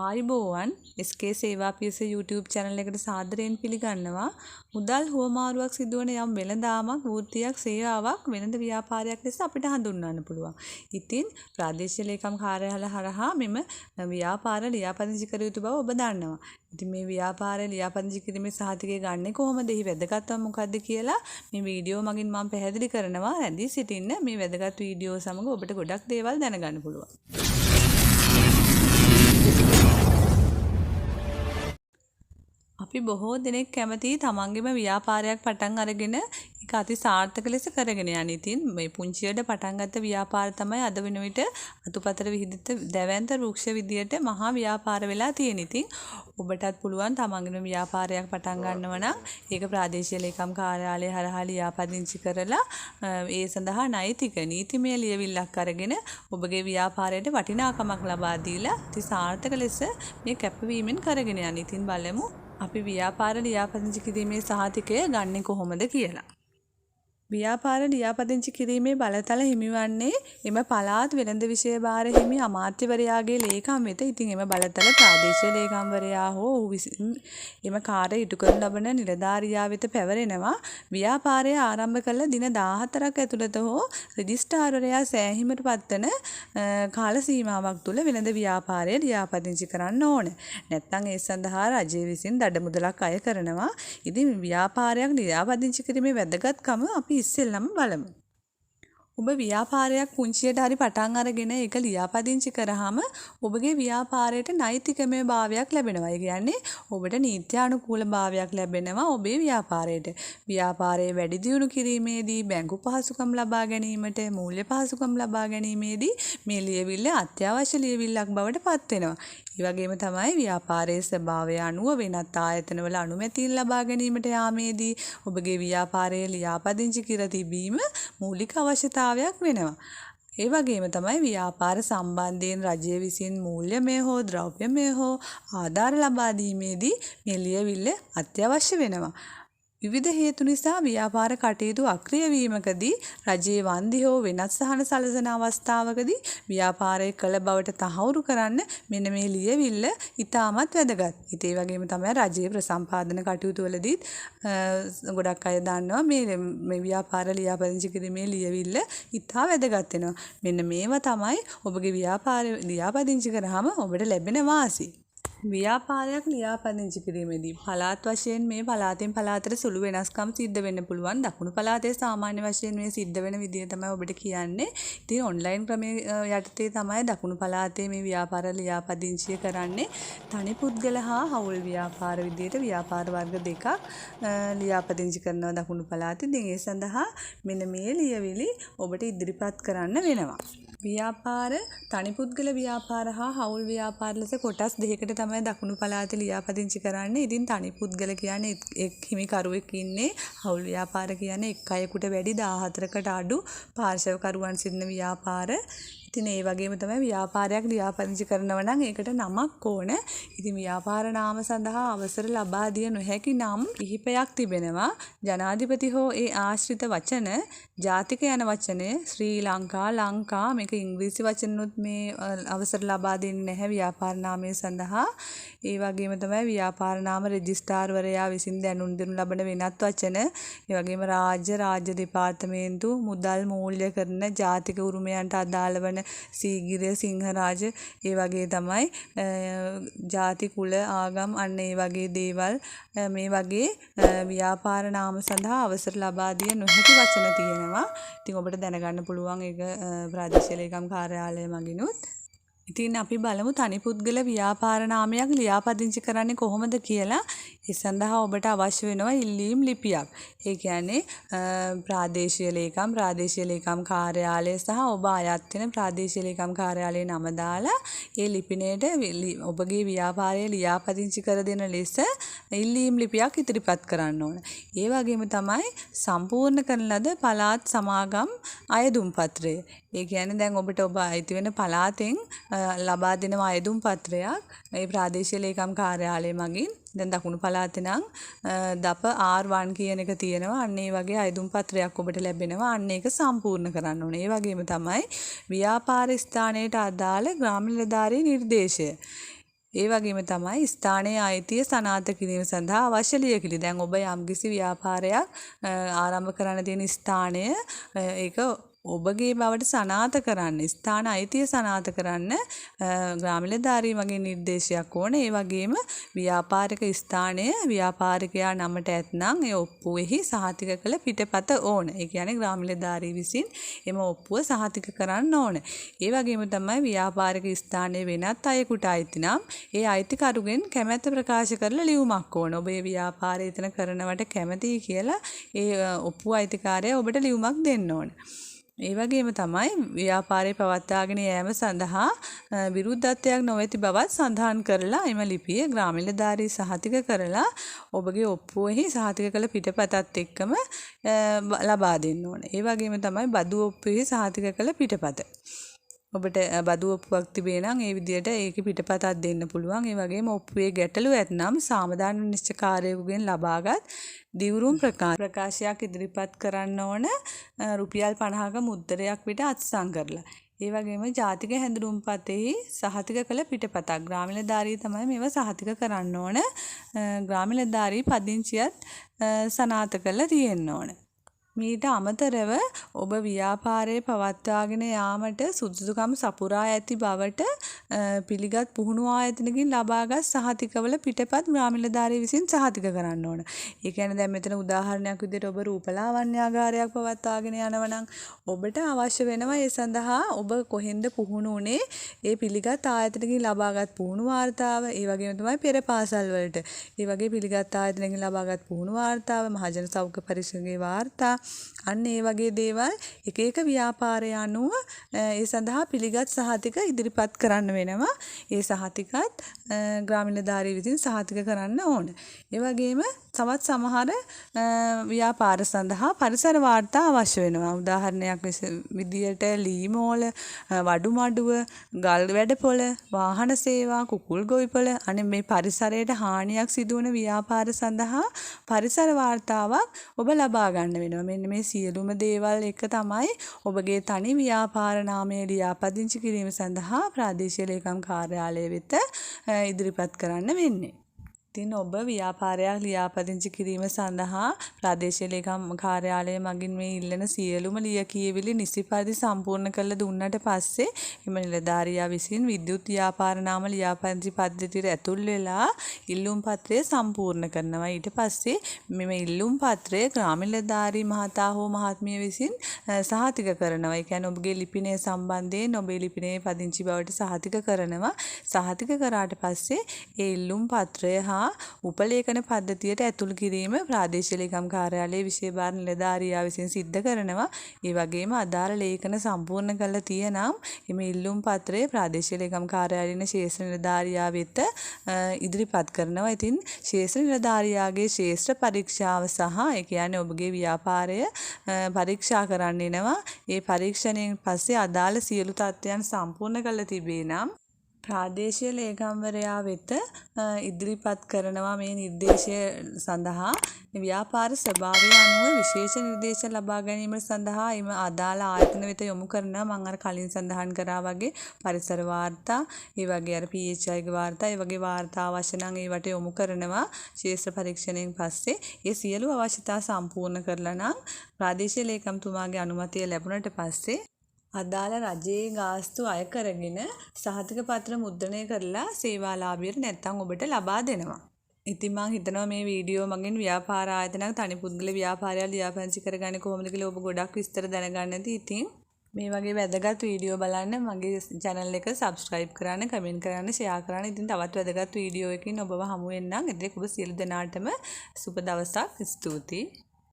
ආයුබෝවන් SK සේවා පියස YouTube channel එකට සාදරයෙන් පිළිගන්නවා. මුදල් හුවමාරුවක් සිදුවන යම් වෙළඳාමක්, වෘත්තියක්, සේවාවක් වෙළඳ ව්‍යාපාරයක් ලෙස අපිට හඳුන්වන්න පුළුවන්. ඉතින් ප්‍රාදේශීය ලේකම් කාර්යාලය හරහා මෙම ව්‍යාපාර ලියාපදිංචි කර යුතු බව ඔබ දන්නවා. ඉතින් මේ ව්‍යාපාරය ලියාපදිංචි කිරීමේ සහතිකය ගන්නේ කොහොමද? එහි වැදගත්කම මොකක්ද කියලා මේ වීඩියෝ මගින් මම පැහැදිලි කරනවා. රැඳී සිටින්න මේ වැදගත් වීඩියෝ සමග ඔබට ගොඩක් දේවල් දැනගන්න පුළුවන්. අපි බොහෝ දෙනෙක් කැමති තමන්ගේම ව්‍යාපාරයක් පටන් අරගෙන ඒක අති සාර්ථක ලෙස කරගෙන යන්න. ඉතින් මේ පුංචියට පටන් ගත්ත ව්‍යාපාර තමයි අද වෙන විට අතුපතර විහිදිත දැවැන්ත වෘක්ෂ විදියට මහා ව්‍යාපාර වෙලා තියෙන. ඉතින් ඔබටත් පුළුවන් තමන්ගේම ව්‍යාපාරයක් පටන් ගන්නව නම් ඒක ප්‍රාදේශීය ලේකම් කාර්යාලය හරහා ලියාපදිංචි කරලා ඒ සඳහා නෛතික නීතිමය ලියවිල්ලක් අරගෙන ඔබගේ ව්‍යාපාරයට වටිනාකමක් ලබා දීලා අති සාර්ථක ලෙස මේ කැපවීමෙන් කරගෙන යන්න. ඉතින් බලමු අපි ව්‍යාපාර ලියාපදිංචි කිරීමේ සහතිකය ගන්නේ කොහොමද කියලා. ව්‍යාපාර ලියාපදිංචි කිරීමේ බලතල හිමිවන්නේ එම පළාත් වෙළඳ විෂය භාර හිමි අමාත්‍යවරයාගේ ලේකම් වෙත. ඉතින් එම බලතල ප්‍රාදේශීය ලේකම්වරයා හෝ ඔහු විසින් එම කාර්ය ඉටු කරනු ලබන නිලධාරියා වෙත පැවරෙනවා. ව්‍යාපාරය ආරම්භ කළ දින 14ක් ඇතුළත හෝ රෙජිස්ට්‍රාර්වරයා සෑහීමට පත්වන කාල සීමාවක් තුළ වෙළඳ ව්‍යාපාරය ලියාපදිංචි කරන්න ඕන. නැත්නම් ඒ සඳහා රජය විසින් දඩ මුදලක් අය කරනවා. ඉතින් ව්‍යාපාරයක් ලියාපදිංචි කිරීමේ වැදගත්කම අපි ඉස්සෙල්ලම බලමු. ඔබ ව්‍යාපාරයක් පුංචියට හරි පටන් අරගෙන ඒක ලියාපදිංචි කරාම ඔබගේ ව්‍යාපාරයට නෛතිකමය භාවයක් ලැබෙනවා. ඒ කියන්නේ ඔබට නීත්‍යානුකූල භාවයක් ලැබෙනවා ඔබේ ව්‍යාපාරයට. ව්යාපාරයේ වැඩි දියුණු කිරීමේදී බැංකු පහසුකම් ලබා ගැනීමට, මූල්‍ය පහසුකම් ලබා ගැනීමේදී මේ ලියවිල්ල අත්‍යවශ්‍ය ලියවිල්ලක් බවට පත් වෙනවා. ඒ වගේම තමයි ව්‍යාපාරයේ ස්වභාවය අනුව වෙනත් ආයතනවල අනුමැතිය ලබා ගැනීමට යාමේදී ඔබගේ ව්‍යාපාරය ලියාපදිංචි කර තිබීම මූලික අවශ්‍යතාවයක් වෙනවා. ඒ වගේම තමයි ව්‍යාපාර සම්බන්ධයෙන් රජය විසින් මූල්‍යමය හෝ ද්‍රව්‍යමය හෝ ආධාර ලබා දීමේදී මේ ලියවිල්ල අත්‍යවශ්‍ය වෙනවා. විවිධ හේතු නිසා ව්‍යාපාර කටයුතු අක්‍රිය වීමකදී රජයේ වන්දි හෝ වෙනත් සහන සලසන අවස්ථාවකදී ව්‍යාපාරය කළ බවට තහවුරු කරන්න මෙන්න මේ ලියවිල්ල ඉතාමත් වැදගත්. ඒ වගේම තමයි රජයේ ප්‍රසම්පාදන කටයුතු වලදීත් ගොඩක් අය දන්නවා මේ ව්‍යාපාර ලියාපදිංචි කිරීමේ ලියවිල්ල ඉතා වැදගත් වෙනවා. මෙන්න මේවා තමයි ඔබගේ ව්‍යාපාරය ලියාපදිංචි කරාම ඔබට ලැබෙන වාසි. ව්‍යාපාරයක් ලියාපදිංචි කිරීමේදී පළාත් වශයෙන් මේ පළාතෙන් පළාතට සුළු වෙනස්කම් සිද්ධ වෙන්න පුළුවන්. දකුණු පළාතේ සාමාන්‍ය වශයෙන් මේ සිද්ධ වෙන විදිය තමයි ඔබට කියන්නේ. ඉතින් ඔන්ලයින් ක්‍රමයේ යටතේ තමයි දකුණු පළාතේ මේ ව්‍යාපාර ලියාපදිංචිය කරන්නේ. තනි පුද්ගල හා හවුල් ව්‍යාපාර විදියට ව්‍යාපාර වර්ග දෙකක් ලියාපදිංචි කරනවා දකුණු පළාතේ. ඉතින් ඒ සඳහා මෙන්න මේ ලියවිලි ඔබට ඉදිරිපත් කරන්න වෙනවා. ව්‍යාපාර තනි පුද්ගල ව්‍යාපාර හා හවුල් ව්‍යාපාර ලෙස කොටස් දෙකකට තමයි දකුණු පළාතේ ලියාපදිංචි කරන්නේ. ඉතින් තනි පුද්ගල කියන්නේ එක් හිමිකරුවෙක් ඉන්නේ. හවුල් ව්‍යාපාර කියන්නේ එක් අයෙකුට වැඩි 14කට අඩු පාර්ශවකරුවන් සිටින ව්‍යාපාර. ඉතින් ඒ වගේම තමයි ව්‍යාපාරයක් ලියාපදිංචි කරනවා නම් ඒකට නමක් ඕන. ඉතින් ව්‍යාපාර නාම සඳහා අවසර ලබා දිය නොහැකි නම් කිහිපයක් තිබෙනවා. ජනාධිපති හෝ ඒ ආශ්‍රිත වචන, ජාතික යන වචනය, ශ්‍රී ලංකා, ලංකා මේක ඉංග්‍රීසි වචනොත් මේ අවසර ලබා දෙන්නේ නැහැ ව්යාපාර නාමය සඳහා. ඒ වගේම තමයි ව්‍යාපාර නාම රෙජිස්ට්‍රාර්වරයා විසින් දැනුම් දෙනු ලබන වෙනත් වචන, ඒ වගේම රාජ්‍ය දෙපාර්තමේන්තු මුදල් මූල්‍ය කරන ජාතික උරුමයන්ට අදාළ වන සීගිරිය සිංහරාජ, ඒ වගේ තමයි ජාති කුල ආගම් අන්න ඒ වගේ දේවල් මේ වගේ ව්‍යාපාර නාම සඳහා අවසර ලබා දිය නොහැකි වචන තියෙනවා. ඉතින් ඔබට දැනගන්න පුළුවන් ඒක ප්‍රාදේශීය ලේකම් කාර්යාලය මගිනුත්. ඉතින් අපි බලමු තනි පුද්ගල ව්‍යාපාර නාමයක් ලියාපදිංචි කරන්නේ කොහොමද කියලා. ඒ සඳහා ඔබට අවශ්‍ය වෙනවා ඉල්ලීම් ලිපියක්. ඒ කියන්නේ ප්‍රාදේශීය ලේකම් කාර්යාලය සහ ඔබ අයත් වෙන ප්‍රාදේශීය ලේකම් කාර්යාලයේ නම දාලා ඒ ලිපිනයට ඔබගේ ව්‍යාපාරය ලියාපදිංචි කර දෙන ලෙස ඉල්ලීම් ලිපියක් ඉදිරිපත් කරන්න ඕන. ඒ වගේම තමයි සම්පූර්ණ කරන ලද පළාත් සමාගම් අයදුම් පත්‍රය. ඒ කියන්නේ දැන් ඔබට ඔබ අයිති වෙන පළාතෙන් ලබා දෙනවා අයදුම් පත්‍රයක් මේ ප්‍රාදේශීය ලේකම් කාර්යාලය මගින්. දැන් දකුණු පළාතේ නම් දප R1 කියන එක තියෙනවා. අන්න ඒ වගේ අයදුම් පත්‍රයක් ඔබට ලැබෙනවා. අන්න ඒක සම්පූර්ණ කරන්න ඕනේ. ඒ වගේම තමයි ව්‍යාපාර ස්ථානයට අදාළ ග්‍රාම නිලධාරී නිර්දේශය. ඒ වගේම තමයි ස්ථානයේ අයිතිය සනාථ කිරීම සඳහා අවශ්‍ය ලියකිලි. දැන් ඔබ යම්කිසි ව්‍යාපාරයක් ආරම්භ කරන්න තියෙන ස්ථානය ඒක ඔබගේ බවට සනාථ කරන්න ස්ථාන අයිතිය සනාථ කරන්න ග්‍රාමීණධාරී මගේ නිර්දේශයක් ඕන. ඒ වගේම ව්‍යාපාරික ස්ථානය ව්‍යාපාරිකයා නමට ඇතනම් ඒ ඔප්පුවෙහි සහතික කළ පිටපත ඕන. ඒ කියන්නේ ග්‍රාමීණධාරී විසින් එම ඔප්පුව සහතික කරන්න ඕන. ඒ වගේම තමයි ව්‍යාපාරික ස්ථානයේ වෙනත් අයෙකුට අයිති නම් ඒ අයිතිකරුගෙන් කැමැත්ත ප්‍රකාශ කරලා ලියුමක් ඕන. ඔබ මේ ව්‍යාපාරය එතන කරනවට කැමැතියි කියලා ඒ ඔප්පුව අයිතිකාරයා ඔබට ලියුමක් දෙන්න ඕන. ඒ වගේම තමයි ව්‍යාපාරය පවත්වාගෙන යාම සඳහා විරුද්ධත්වයක් නොවැති බවත් සඳහන් කරලා එම ලිපිය ග්‍රාමීණධාරී සහතික කරලා ඔබගේ ඔප්පුවෙහි සහතික කළ පිටපතත් එක්කම ලබා දෙන්න ඕන. ඒ වගේම තමයි බදු ඔප්පුවෙහි සහතික කළ පිටපත. ඔබට බදු ඔප්පුවක් තිබේ නම් ඒ විදිහට ඒකේ පිටපතක් දෙන්න පුළුවන්. ඒ වගේම ඔප්පුවේ ගැටලු ඇතනම් සාමදාන නිශ්චයකාරයෙකුගෙන් ලබාගත් දිවුරුම් ප්‍රකාශයක් ඉදිරිපත් කරන්න ඕන රුපියල් 50ක මුද්දරයක් විතර අත්සන් කරලා. ඒ වගේම ජාතික හැඳුනුම්පතෙහි සහතික කළ පිටපතක් ග්‍රාමීණධාරී තමයි මේව සහතික කරන්න ඕන. ග්‍රාමීණධාරී පදිංචියත් සනාථ කරලා තියෙන්න ඕන. මීට අමතරව ඔබ ව්‍යාපාරයේ පවත්වාගෙන යාමට සුදුසුකම් සපුරා ඇති බවට පිළිගත් පුහුණු ආයතනකින් ලබාගත් සහතිකවල පිටපත් ග්‍රාමීණධාරී විසින් සහතික කරන්න ඕන. ඒ කියන්නේ දැන් මෙතන උදාහරණයක් විදිහට ඔබ රූපලාවන්‍යාගාරයක් පවත්වාගෙන යනවා නම් ඔබට අවශ්‍ය වෙනවා ඒ සඳහා ඔබ කොහෙන්ද පුහුණු වුණේ ඒ පිළිගත් ආයතනකින් ලබාගත් පුහුණු වාර්තාව, ඒ වගේම තමයි පෙර පාසල් වලට ඒ වගේ පිළිගත් ආයතනකින් ලබාගත් පුහුණු වාර්තාව, මහජන සෞඛ්‍ය පරීක්ෂකගේ වාර්තා, අන්න ඒ වගේ දේවල් එක එක ව්‍යාපාරය අනුව ඒ සඳහා පිළිගත් සහතික ඉදිරිපත් කරන්න වෙනවා. ඒ සහතිකත් ග්‍රාමීණධාරී විසින් සහතික කරන්න ඕන. ඒ වගේම තවත් සමහර ව්‍යාපාර සඳහා පරිසර වාර්තා අවශ්‍ය වෙනවා. උදාහරණයක් විදියට ලී මෝල, වඩු මඩුව, ගල් වැඩපොළ, වාහන සේවා, කුකුල් ගොවිපළ අනේ මේ පරිසරයට හානියක් සිදුවන ව්‍යාපාර සඳහා පරිසර වාර්තාවක් ඔබ ලබා ගන්න වෙනවා. මෙන්න මේ සියලුම දේවල් එක තමයි ඔබගේ තනි ව්‍යාපාර නාමය ලියාපදිංචි කිරීම සඳහා ප්‍රාදේශීය ලේකම් කාර්යාලය වෙත ඉදිරිපත් කරන්න වෙන්නේ. ඉතින් ඔබ ව්‍යාපාරයක් ලියාපදිංචි කිරීම සඳහා ප්‍රාදේශීය ලේකම් කාර්යාලය මගින් මේ ඉල්ලන සියලුම ලියකියවිලි නිසි පරිදි සම්පූර්ණ කරලා දුන්නට පස්සේ එම නිලධාරියා විසින් විද්‍යුත් ව්‍යාපාර නාම ලියාපදිංචි පද්ධතියට ඇතුල් වෙලා ඉල්ලුම් පත්‍රය සම්පූර්ණ කරනවා. ඊට පස්සේ මෙම ඉල්ලුම් පත්‍රය ග්‍රාමීණධාරී මහතා හෝ මහත්මිය විසින් සහතික කරනවා. ඒ කියන්නේ ඔබගේ ලිපිනය සම්බන්ධයෙන් ඔබේ ලිපිනයේ පදිංචි බවට සහතික කරනවා. සහතික කරාට පස්සේ ඒ ඉල්ලුම් පත්‍රය හා උපලේඛන පද්ධතියට ඇතුළු කිරීම ප්‍රාදේශීය ලේකම් කාර්යාලයේ විශේෂ භාර නිලධාරියා විසින් සිද්ධ කරනවා. ඒ වගේම අදාළ ලේඛන සම්පූර්ණ කරලා තියෙනම් එමේ ඉල්ලුම් පත්‍රය ප්‍රාදේශීය ලේකම් කාර්යාලයේ ශේෂ්ඨ නිලධාරියා වෙත ඉදිරිපත් කරනවා. ඉතින් ශේෂ්ඨ නිලධාරියාගේ ශේෂ්ඨ පරීක්ෂාව සහ ඒ කියන්නේ ඔබගේ ව්‍යාපාරය පරීක්ෂා කරන්න එනවා. ඒ පරීක්ෂණයෙන් පස්සේ අදාළ සියලු තත්ත්වයන් සම්පූර්ණ කරලා තිබේ නම් ප්‍රාදේශීය ලේකම්වරයා වෙත ඉදිරිපත් කරනවා මේ නිර්දේශය සඳහා ව්‍යාපාර ස්වභාවය අනුව විශේෂ නිර්දේශ ලබා ගැනීම සඳහා එම අදාළ ආයතන වෙත යොමු කරනවා. මම අර කලින් සඳහන් කරා වගේ පරිසර වාර්තා, ඒ වගේ අර PHI ගේ වාර්තා, ඒ වගේ වාර්තා අවශ්‍ය නම් ඒවට යොමු කරනවා. ශේෂ්ඨ පරීක්ෂණයෙන් පස්සේ ඒ සියලු අවශ්‍යතා සම්පූර්ණ කරලා නම් ප්‍රාදේශීය ලේකම්තුමාගේ අනුමැතිය ලැබුණට පස්සේ අදාළ රජයේ ගාස්තු අය කරගෙන සහතික පත්‍ර මුද්‍රණය කරලා සේවාලාභියට නැත්නම් ඔබට ලබා දෙනවා. ඉතින් මම හිතනවා මේ වීඩියෝ මගින් ව්‍යාපාර ආයතනයක් තනි පුද්ගල ව්‍යාපාරයක් ලියාපදිංචි කරගන්නේ කොහොමද කියලා ඔබ ගොඩක් විස්තර දැනගන්න ඇති. ඉතින් මේ වගේ වැදගත් වීඩියෝ බලන්න මගේ channel එක subscribe කරන්න, comment කරන්න, share කරන්න. ඉතින් තවත් වැදගත් වීඩියෝ එකකින් ඔබව හමු වෙන්නම්. ඉතින් ඔබ සියලු දෙනාටම සුබ දවසක්. ස්තුතියි.